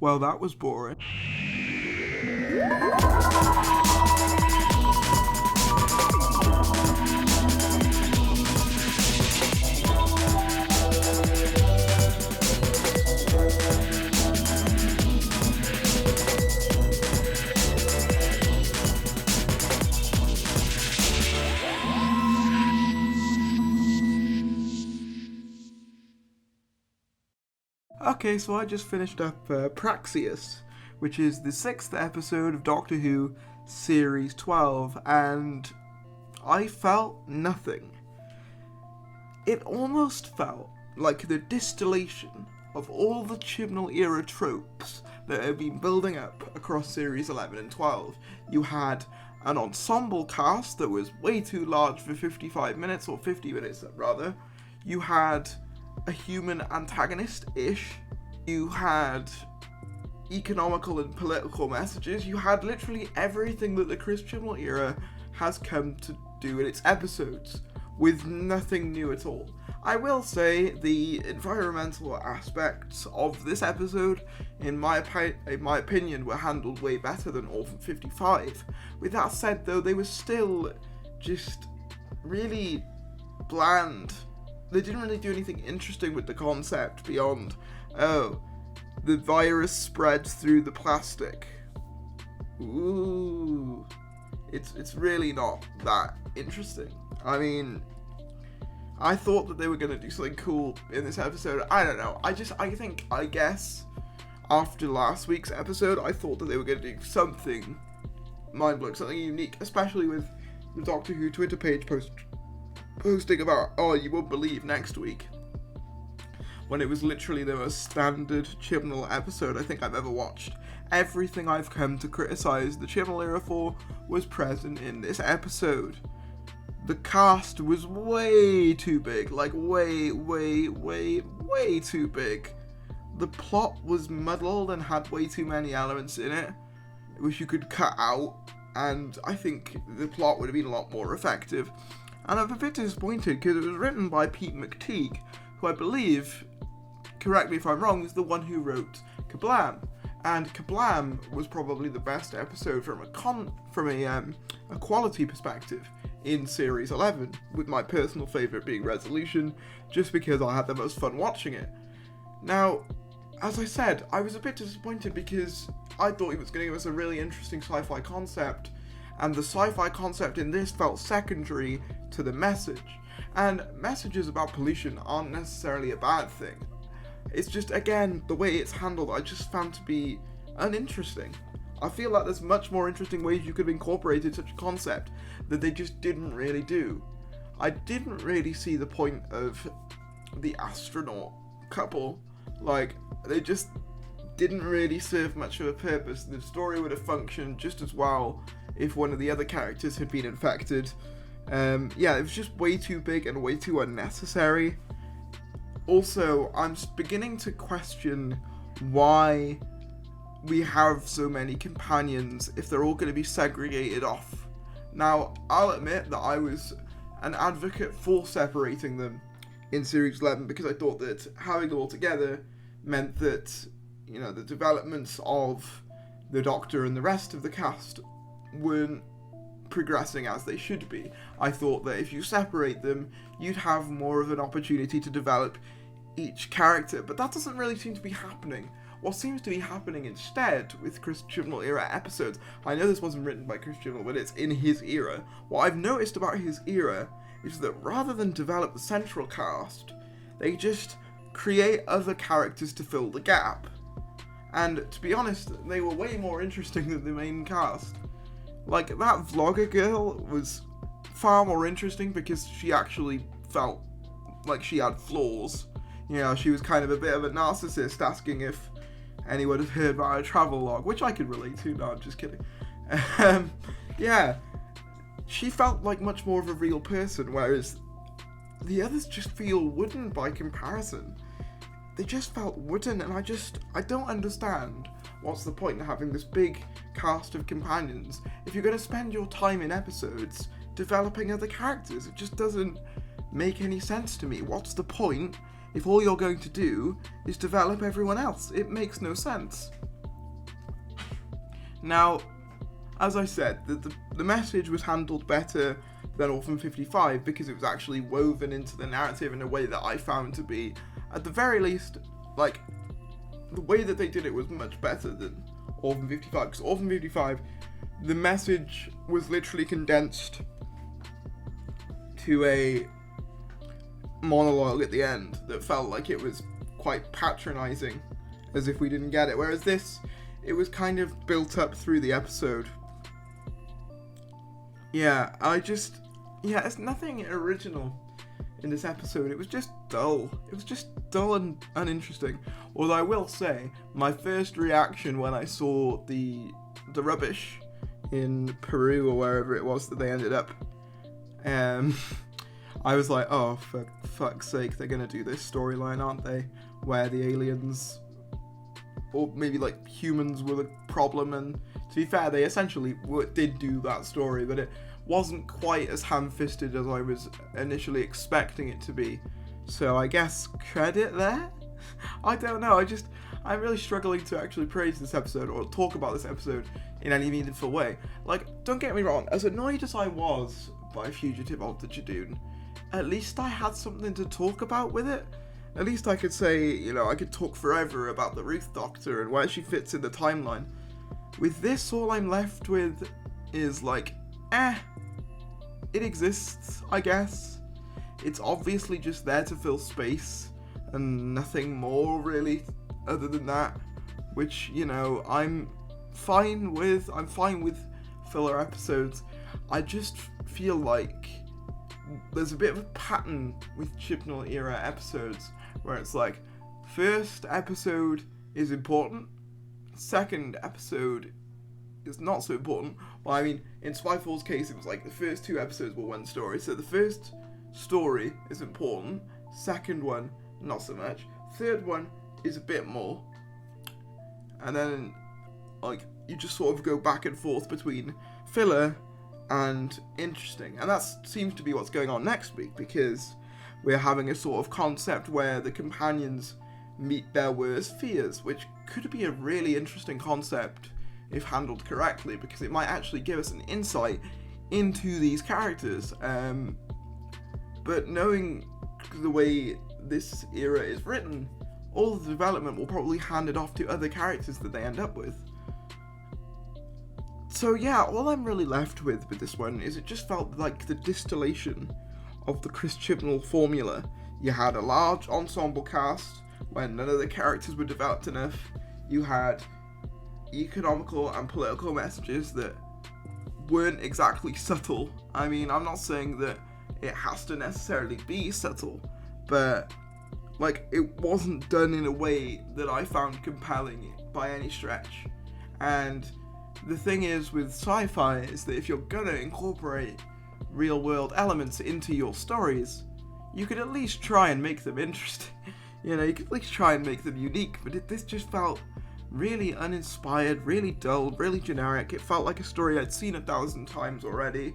Well, that was boring. Okay, so I just finished up Praxeus, which is the 6th episode of Doctor Who Series 12, and I felt nothing. It almost felt like the distillation of all the Chibnall era tropes that have been building up across Series 11 and 12. You had an ensemble cast that was way too large for 55 minutes, or 50 minutes rather. You had a human antagonist-ish. You had economical and political messages. You had literally everything that the Chris Chibnall era has come to do in its episodes, with nothing new at all. I will say the environmental aspects of this episode, in my opinion, were handled way better than Orphan 55. With that said, though, they were still just really bland. They didn't really do anything interesting with the concept beyond, oh, the virus spreads through the plastic. Ooh. It's really not that interesting. I mean, I thought that they were going to do something cool in this episode. I don't know. I guess, after last week's episode, I thought that they were going to do something mind-blowing, something unique, especially with the Doctor Who Twitter page posting about, oh, you won't believe next week, when it was literally the most standard Chibnall episode I think I've ever watched. Everything I've come to criticise the Chibnall era for was present in this episode. The cast was way too big, like way too big. The plot was muddled and had way too many elements in it, which you could cut out, and I think the plot would have been a lot more effective. And I'm a bit disappointed because it was written by Pete McTeague, who I believe, correct me if I'm wrong, is the one who wrote Kablam. And Kablam was probably the best episode from a quality perspective in Series 11, with my personal favourite being Resolution, just because I had the most fun watching it. Now, as I said, I was a bit disappointed because I thought he was going to give us a really interesting sci-fi concept, and the sci-fi concept in this felt secondary to the message. And messages about pollution aren't necessarily a bad thing. It's just, again, the way it's handled I just found to be uninteresting. I feel like there's much more interesting ways you could have incorporated such a concept that they just didn't really do. I didn't really see the point of the astronaut couple. Like, they just didn't really serve much of a purpose. The story would have functioned just as well if one of the other characters had been infected. It was just way too big and way too unnecessary. Also, I'm beginning to question why we have so many companions if they're all going to be segregated off. Now, I'll admit that I was an advocate for separating them in Series 11 because I thought that having them all together meant that, you know, the developments of the Doctor and the rest of the cast weren't progressing as they should be. I thought that if you separate them, you'd have more of an opportunity to develop each character, but that doesn't really seem to be happening. What seems to be happening instead with Chris Chibnall era episodes, I know this wasn't written by Chris Chibnall, but it's in his era. What I've noticed about his era is that rather than develop the central cast, they just create other characters to fill the gap. And to be honest, they were way more interesting than the main cast. Like, that vlogger girl was far more interesting because she actually felt like she had flaws. You know, she was kind of a bit of a narcissist, asking if anyone had heard about her travel log, which I could relate to. No, I'm just kidding. She felt like much more of a real person, whereas the others just feel wooden by comparison. They just felt wooden, and I don't understand what's the point in having this big cast of companions if you're going to spend your time in episodes developing other characters. It just doesn't make any sense to me. What's the point if all you're going to do is develop everyone else. It makes no sense. Now, as I said, the message was handled better than Orphan 55 because it was actually woven into the narrative in a way that I found to be, at the very least, like, the way that they did it was much better than Orphan 55. Because Orphan 55, the message was literally condensed to a monologue at the end that felt like it was quite patronizing, as if we didn't get it. Whereas this, it was kind of built up through the episode. Yeah, there's nothing original in this episode. It was just dull. It was just dull and uninteresting. Although I will say, my first reaction when I saw the rubbish in Peru or wherever it was that they ended up, I was like, oh, for fuck's sake, they're gonna do this storyline, aren't they? Where the aliens, or maybe like humans, were the problem. And to be fair, they essentially did do that story, but it wasn't quite as ham-fisted as I was initially expecting it to be. So I guess credit there? I don't know, I'm really struggling to actually praise this episode or talk about this episode in any meaningful way. Like, don't get me wrong, as annoyed as I was by Fugitive of the Judoon, at least I had something to talk about with it. At least I could say, I could talk forever about the Ruth Doctor and where she fits in the timeline. With this, all I'm left with is like, it exists, I guess. It's obviously just there to fill space and nothing more really other than that, which, I'm fine with. I'm fine with filler episodes. I just feel like there's a bit of a pattern with Chibnall era episodes where it's like, first episode is important, second episode is not so important. Well, I mean, in Spyfall's case, it was like the first 2 episodes were one story, so the first story is important, second one, not so much, third one is a bit more, and then, like, you just sort of go back and forth between filler and interesting. And that seems to be what's going on next week, because we're having a sort of concept where the companions meet their worst fears, which could be a really interesting concept if handled correctly, because it might actually give us an insight into these characters. But knowing the way this era is written, all the development will probably hand it off to other characters that they end up with. So yeah, all I'm really left with this one is it just felt like the distillation of the Chris Chibnall formula. You had a large ensemble cast when none of the characters were developed enough. You had economical and political messages that weren't exactly subtle. I mean, I'm not saying that it has to necessarily be subtle, but like, it wasn't done in a way that I found compelling by any stretch. And the thing is with sci-fi is that if you're gonna incorporate real world elements into your stories, you could at least try and make them interesting. You could at least try and make them unique, but this just felt really uninspired, really dull, really generic. It felt like a story I'd seen 1,000 times already.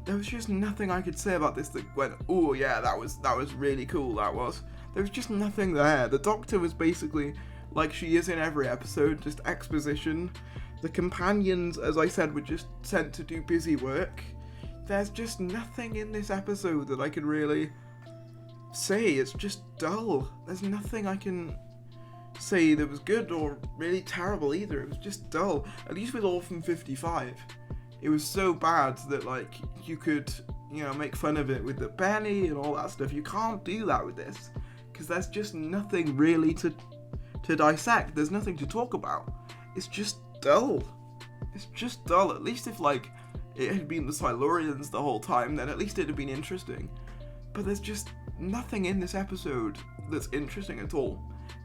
There was just nothing I could say about this that went, oh yeah, that was really cool, that was. There was just nothing there. The Doctor was basically, like she is in every episode, just exposition. The companions, as I said, were just sent to do busy work. There's just nothing in this episode that I can really say. It's just dull. There's nothing I can say that was good or really terrible either. It was just dull. At least with Orphan 55, it was so bad that, like, you could, make fun of it with the Benny and all that stuff. You can't do that with this, because there's just nothing really to dissect. There's nothing to talk about. It's just dull. It's just dull. At least if, like, it had been the Silurians the whole time, then at least it'd have been interesting. But there's just nothing in this episode that's interesting at all.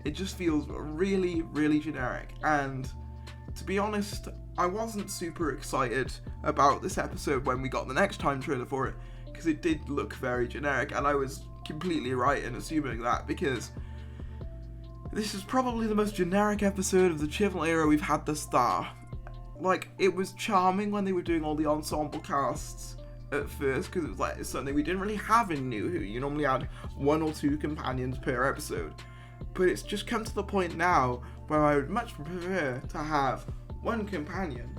It just feels really, really generic. And to be honest, I wasn't super excited about this episode when we got the next time trailer for it, because it did look very generic, and I was completely right in assuming that, because this is probably the most generic episode of the Chibnall era we've had thus far. Like, it was charming when they were doing all the ensemble casts at first, because it was like something we didn't really have in New Who. You normally had 1 or 2 companions per episode. But it's just come to the point now where I would much prefer to have 1 companion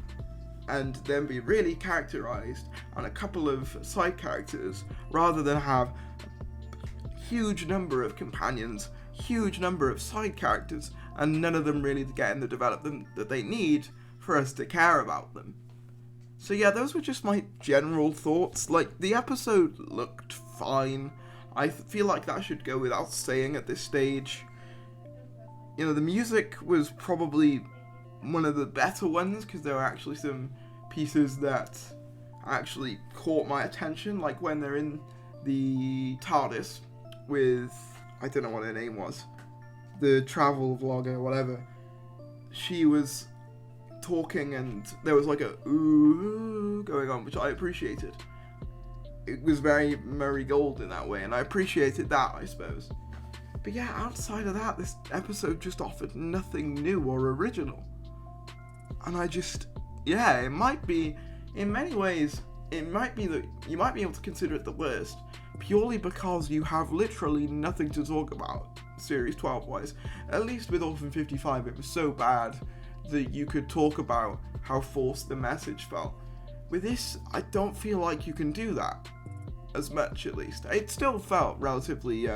and then be really characterized on a couple of side characters, rather than have a huge number of companions, huge number of side characters, and none of them really getting the development that they need for us to care about them. So yeah, those were just my general thoughts. Like, the episode looked fine. I feel like that should go without saying at this stage. You know, the music was probably one of the better ones, because there were actually some pieces that actually caught my attention, like when they're in the TARDIS with, I don't know what her name was, the travel vlogger, whatever. She was talking and there was like a ooh going on, which I appreciated. It was very Murray Gold in that way, and I appreciated that, I suppose. But yeah, outside of that, this episode just offered nothing new or original. And I just, yeah, it might be, in many ways, it might be that you might be able to consider it the worst, purely because you have literally nothing to talk about, Series 12-wise. At least with Orphan 55, it was so bad that you could talk about how forced the message felt. With this, I don't feel like you can do that, as much at least. It still felt relatively,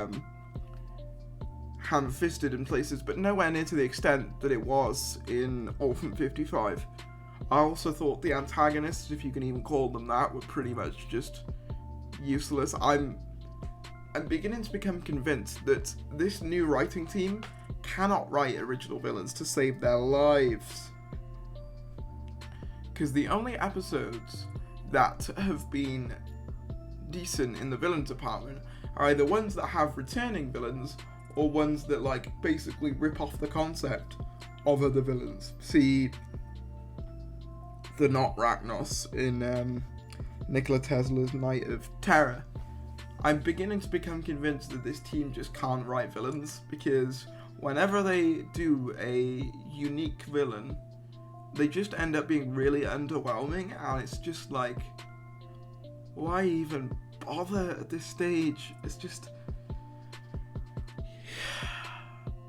ham-fisted in places, but nowhere near to the extent that it was in Orphan 55. I also thought the antagonists, if you can even call them that, were pretty much just useless. I'm beginning to become convinced that this new writing team cannot write original villains to save their lives. Because the only episodes that have been decent in the villain department are either ones that have returning villains, or ones that, like, basically rip off the concept of other villains. See the Not Rachnos in Nikola Tesla's Night of Terror. I'm beginning to become convinced that this team just can't write villains, because whenever they do a unique villain, they just end up being really underwhelming, and it's just like, why even bother at this stage? It's just,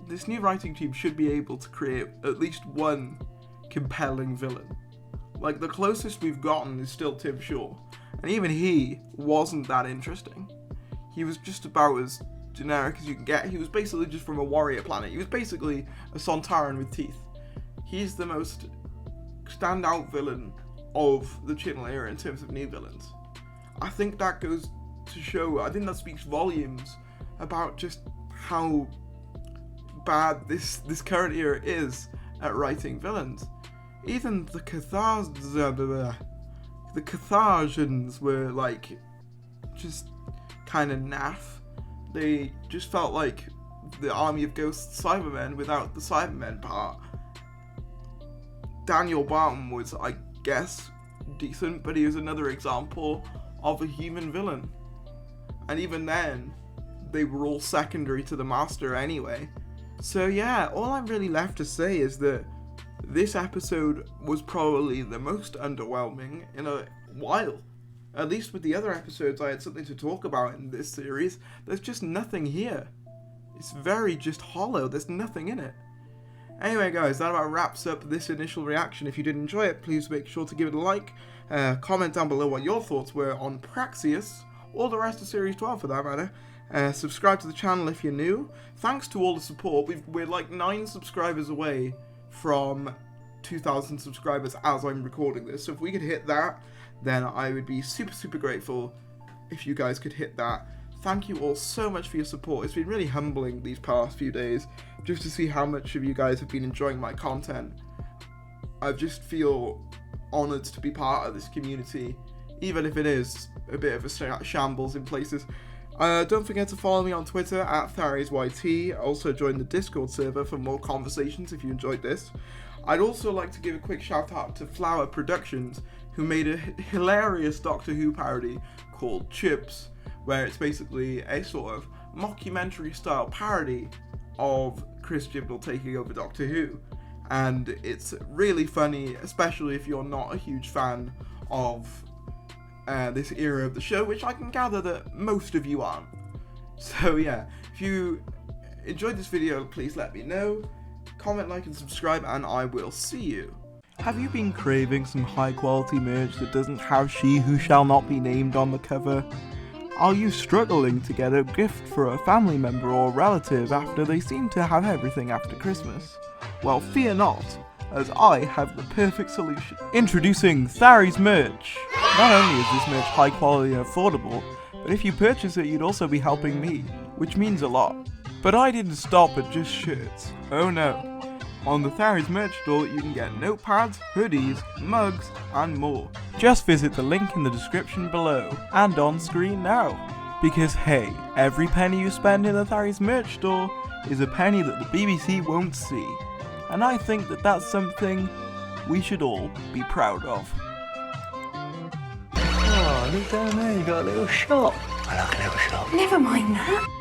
this new writing team should be able to create at least one compelling villain. Like, the closest we've gotten is still Tim Shaw, and even he wasn't that interesting. He was just about as generic as you can get. He was basically just from a warrior planet. He was basically a Sontaran with teeth. He's the most standout villain of the Channel era in terms of new villains. I think that goes to show, I think that speaks volumes about just how bad this current era is at writing villains. Even the Carthaginians were, like, just kind of naff. They just felt like the army of ghost Cybermen without the Cybermen part. Daniel Barton was, I guess, decent, but he was another example of a human villain. And even then, they were all secondary to the Master anyway. So yeah, all I'm really left to say is that this episode was probably the most underwhelming in a while. At least with the other episodes, I had something to talk about in this series. There's just nothing here. It's very just hollow. There's nothing in it. Anyway, guys, that about wraps up this initial reaction. If you did enjoy it, please make sure to give it a like. Comment down below what your thoughts were on Praxeus, or the rest of Series 12 for that matter. Subscribe to the channel if you're new. Thanks to all the support. We're like 9 subscribers away from 2,000 subscribers as I'm recording this. So if we could hit that, then I would be super, super grateful if you guys could hit that. Thank you all so much for your support. It's been really humbling these past few days, just to see how much of you guys have been enjoying my content. I just feel honoured to be part of this community, even if it is a bit of a shambles in places. Don't forget to follow me on Twitter at ThariesYT. Also join the Discord server for more conversations if you enjoyed this. I'd also like to give a quick shout out to Flower Productions, who made a hilarious Doctor Who parody called Chips, where it's basically a sort of mockumentary style parody of Chris Chibnall taking over Doctor Who. And it's really funny, especially if you're not a huge fan of this era of the show, which I can gather that most of you aren't. So yeah, if you enjoyed this video, please let me know. Comment, like, and subscribe, and I will see you. Have you been craving some high quality merch that doesn't have She Who Shall Not Be Named on the cover? Are you struggling to get a gift for a family member or relative after they seem to have everything after Christmas? Well, fear not, as I have the perfect solution. Introducing Thary's merch! Not only is this merch high quality and affordable, but if you purchase it you'd also be helping me, which means a lot. But I didn't stop at just shirts. Oh no. On the Thary's merch store you can get notepads, hoodies, mugs, and more. Just visit the link in the description below, and on screen now. Because hey, every penny you spend in the Thary's merch store is a penny that the BBC won't see. And I think that that's something we should all be proud of. Oh, look down there, you got a little shop. I like a little shop. Never mind that.